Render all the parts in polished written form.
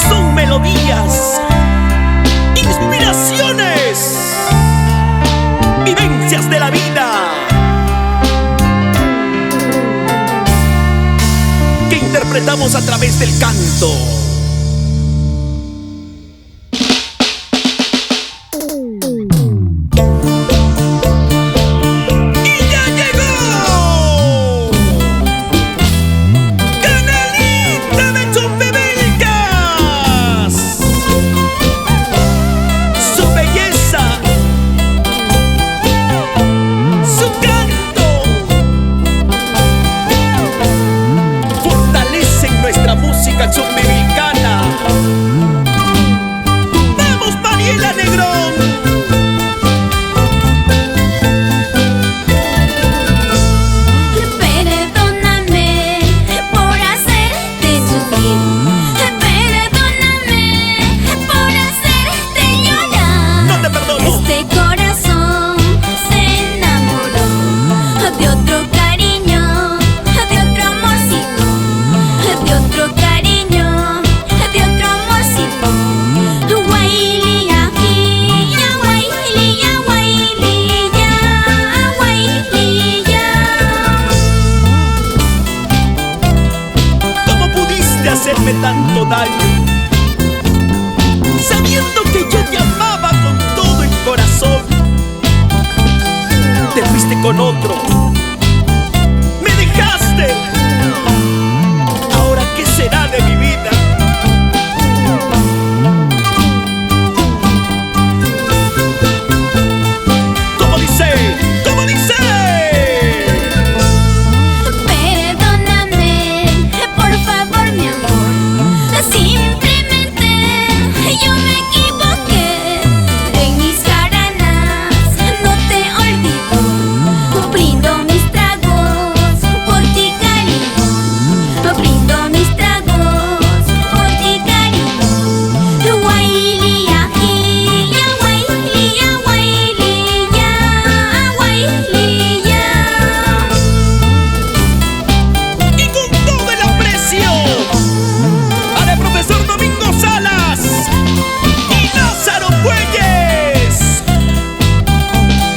Son melodías, inspiraciones, vivencias de la vida que interpretamos a través del canto. Chumbivilcana. ¡Vamos, Mariela Negrón! Perdóname por hacerte sufrir. Perdóname por hacerte llorar. No te perdono. Este corazón se enamoró de otro cariño, de otro amorcito, de otro cariño, de otro amorcito. Guaili ya, guaili ya, guaili ya, guaili ya. ¿Cómo pudiste hacerme tanto daño? Sabiendo que yo te amaba con todo el corazón. Te fuiste con otro. Me dejaste. Ahora, ¿qué será de mi vida? ¿Cómo dice? ¿Cómo dice? Perdóname, por favor, mi amor. Simplemente yo me equivoqué. En mis jaranas no te olvido. Brindo mis tragos por ti, cariño. Brindo mis tragos por ti, cariño. Guaili ya, guaili ya, guaili ya, guaili ya. Y con todo el aprecio para el profesor Domingo Salas y Lázaro Puelles,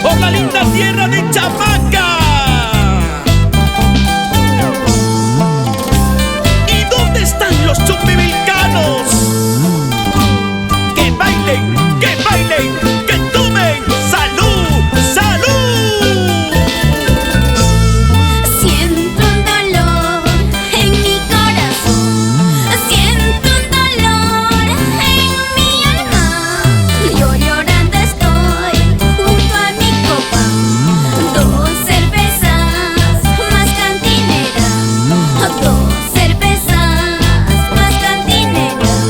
por la linda tierra de Chamaca. ¿Y dónde están los chumbivilcanos? Que bailen, que tomen. ¡Salud, salud! Siento un dolor en mi corazón, siento un dolor en mi alma. Yo llorando estoy junto a mi copa, dos cervezas más cantineras, dos cervezas más cantineras.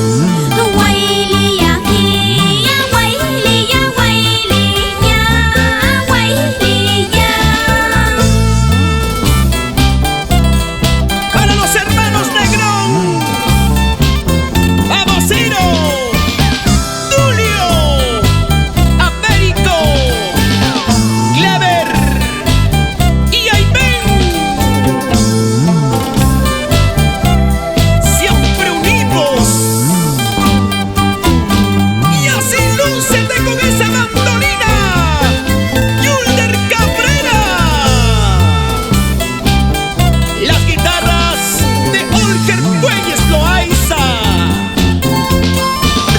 Guaili ya, guaili ya, guaili ya, guaili ya. Para los hermanos Negrón, vamos Ciro, Tulio, Américo, Clever y Aimén, siempre unidos. Y así lúcete con esa mandolina, Yulder Cabrera. Las guitarras de Olger Puelles Loaiza,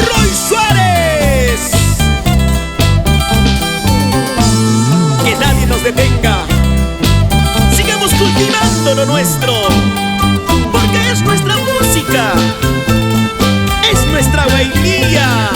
Roy Suárez. Que nadie nos detenga. Sigamos cultivando lo nuestro, porque es nuestra música, es nuestra bailía.